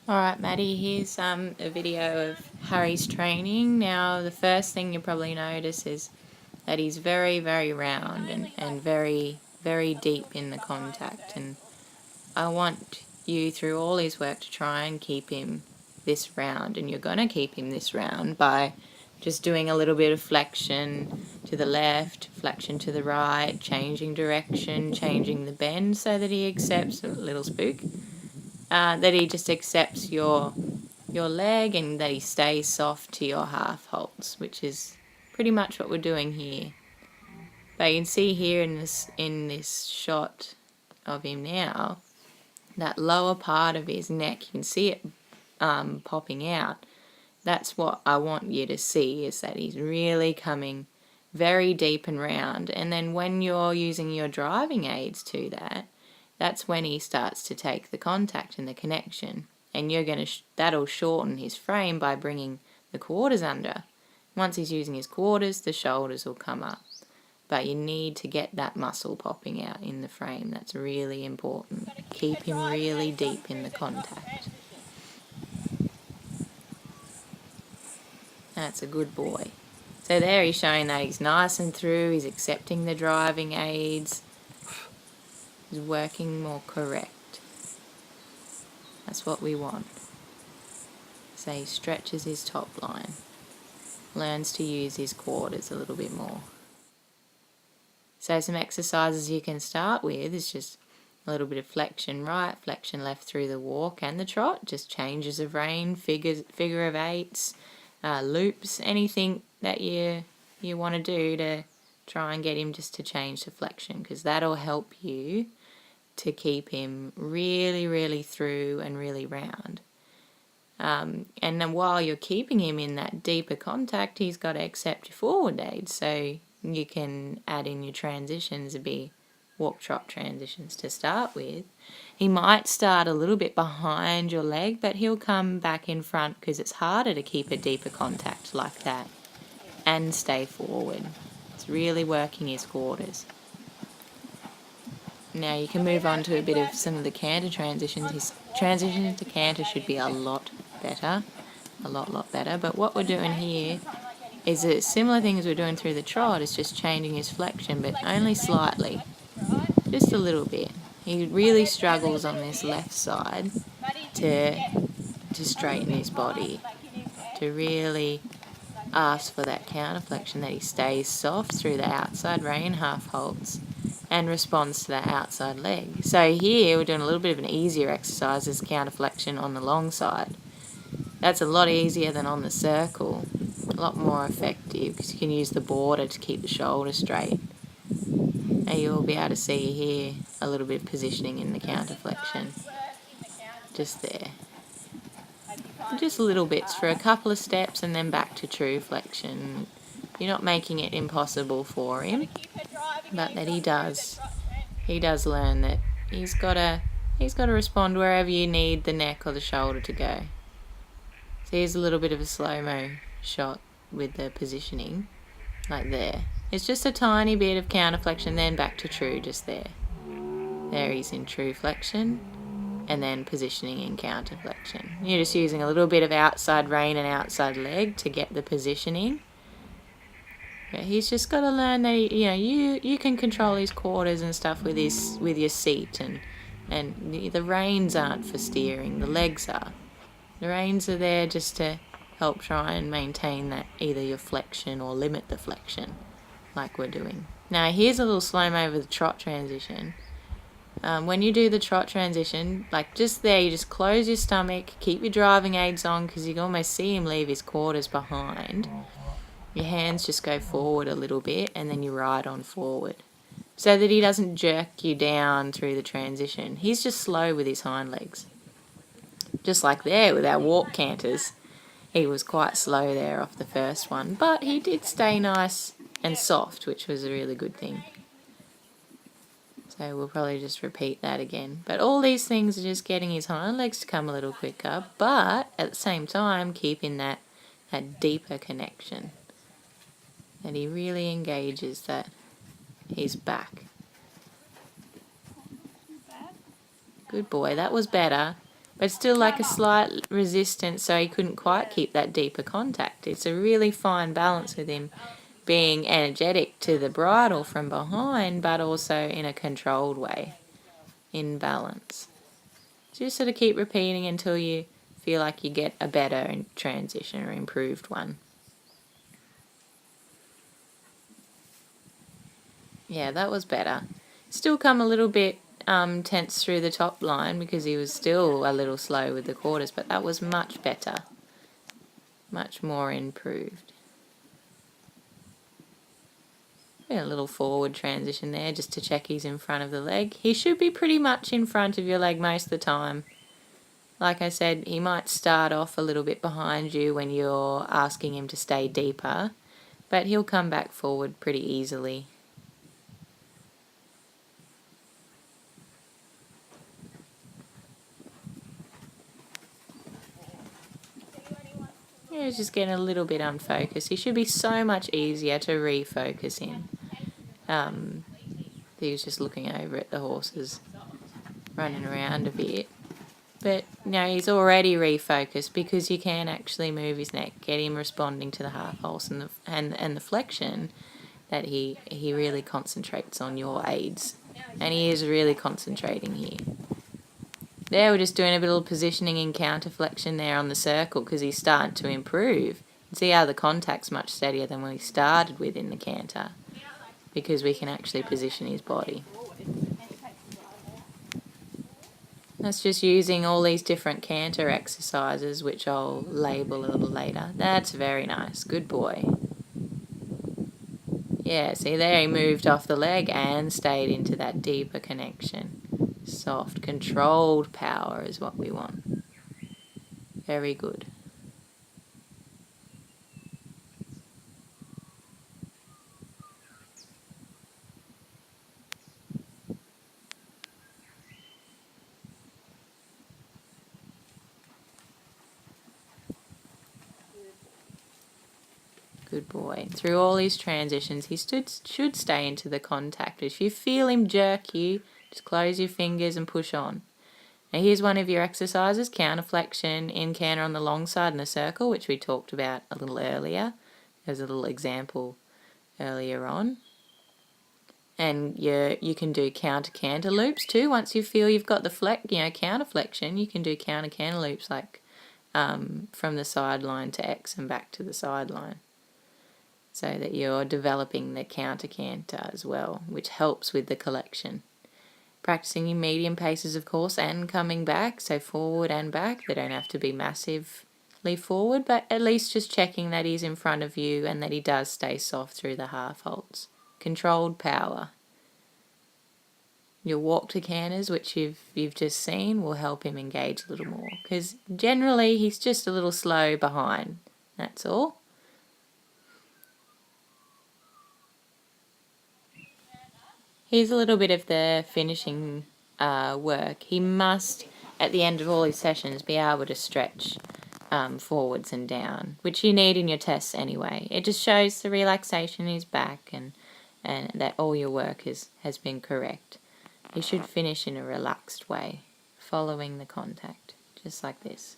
Alright Maddie, here's a video of Harry's training. Now the first thing you probably notice is that he's very, very round and very, very deep in the contact, and I want you through all his work to try and keep him this round, and you're going to keep him this round by just doing a little bit of flexion to the left, flexion to the right, changing direction, changing the bend so that he accepts a little spook. That he just accepts your leg and that he stays soft to your half holds, which is pretty much what we're doing here. But you can see here in this shot of him now, that lower part of his neck, you can see it popping out. That's what I want you to see, is that he's really coming very deep and round. And then when you're using your driving aids to that, that's when he starts to take the contact and the connection, and you're going to that'll shorten his frame by bringing the quarters under. Once he's using his quarters, the shoulders will come up, but you need to get that muscle popping out in the frame. That's really important. Keep him really deep in the contact. That's a good boy. So there he's showing that he's nice and through, he's accepting the driving aids, is working more correct. That's what we want. So he stretches his top line, learns to use his quarters a little bit more. So some exercises you can start with is just a little bit of flexion right, flexion left through the walk and the trot, just changes of rein, figure of eights, loops, anything that you want to do to try and get him just to change to flexion, because that'll help you to keep him really, really through and really round. And then while you're keeping him in that deeper contact, he's got to accept your forward aids. So you can add in your transitions, it'd be walk-trot transitions to start with. He might start a little bit behind your leg, but he'll come back in front because it's harder to keep a deeper contact like that and stay forward. It's really working his quarters. Now you can move on to a bit of some of the canter transitions. His transitions to canter should be a lot better, a lot better. But what we're doing here is a similar thing as we're doing through the trot. It's just changing his flexion, but only slightly, just a little bit. He really struggles on this left side to straighten his body, to really ask for that counter flexion, that he stays soft through the outside rein, half holds, and responds to that outside leg. So here we're doing a little bit of an easier exercise as counter flexion on the long side. That's a lot easier than on the circle, a lot more effective because you can use the border to keep the shoulder straight. And you'll be able to see here a little bit of positioning in the counter flexion, just there. Just little bits for a couple of steps and then back to true flexion. You're not making it impossible for him, but that he does learn that he's got to respond wherever you need the neck or the shoulder to go. So here's a little bit of a slow-mo shot with the positioning, like there. It's just a tiny bit of counter flexion, then back to true, just there. There he's in true flexion, and then positioning in counter flexion. You're just using a little bit of outside rein and outside leg to get the positioning. But he's just got to learn that you can control his quarters and stuff with your seat, and the reins aren't for steering, the legs are. The reins are there just to help try and maintain that, either your flexion or limit the flexion, like we're doing. Now here's a little slow-mo over the trot transition. When you do the trot transition, like just there, you just close your stomach, keep your driving aids on because you can almost see him leave his quarters behind. Your hands just go forward a little bit and then you ride on forward so that he doesn't jerk you down through the transition. He's just slow with his hind legs. Just like there with our walk canters, he was quite slow there off the first one, but he did stay nice and soft, which was a really good thing. So we'll probably just repeat that again. But all these things are just getting his hind legs to come a little quicker, but at the same time keeping that deeper connection. That he really engages that he's back. Good boy, that was better. but still like a slight resistance, so he couldn't quite keep that deeper contact. It's a really fine balance with him being energetic to the bridle from behind, but also in a controlled way, in balance. Just sort of keep repeating until you feel like you get a better transition or improved one. Yeah, that was better. Still come a little bit tense through the top line because he was still a little slow with the quarters, but that was much better. Much more improved. A little forward transition there just to check he's in front of the leg. He should be pretty much in front of your leg most of the time. Like I said, he might start off a little bit behind you when you're asking him to stay deeper, but he'll come back forward pretty easily. Yeah, he's just getting a little bit unfocused. He should be so much easier to refocus in. He was just looking over at the horses, running around a bit. But no, he's already refocused because you can actually move his neck, get him responding to the half pulse and the flexion, that he really concentrates on your aids. And he is really concentrating here. There we're just doing a bit of positioning and counter flexion there on the circle because he's starting to improve. See how the contact's much steadier than when he started with in the canter, because we can actually position his body. That's just using all these different canter exercises, which I'll label a little later. That's very nice. Good boy. Yeah, see there, he moved off the leg and stayed into that deeper connection. Soft, controlled power is what we want. Very good. Good boy. Through all his transitions, he should stay into the contact. If you feel him jerk you, just close your fingers and push on. Now here's one of your exercises, counter flexion in canter on the long side in a circle, which we talked about a little earlier. There's a little example earlier on. And you can do counter canter loops too. Once you feel you've got the counter flexion, you can do counter canter loops like from the sideline to X and back to the sideline, so that you're developing the counter canter as well, which helps with the collection. Practicing your medium paces, of course, and coming back, so forward and back. They don't have to be massively forward, but at least just checking that he's in front of you and that he does stay soft through the half holds. Controlled power. Your walk to canters, which you've just seen, will help him engage a little more, because generally he's just a little slow behind. That's all. Here's a little bit of the finishing work. He must, at the end of all his sessions, be able to stretch forwards and down, which you need in your tests anyway. It just shows the relaxation in his back and that all your work has been correct. You should finish in a relaxed way, following the contact, just like this.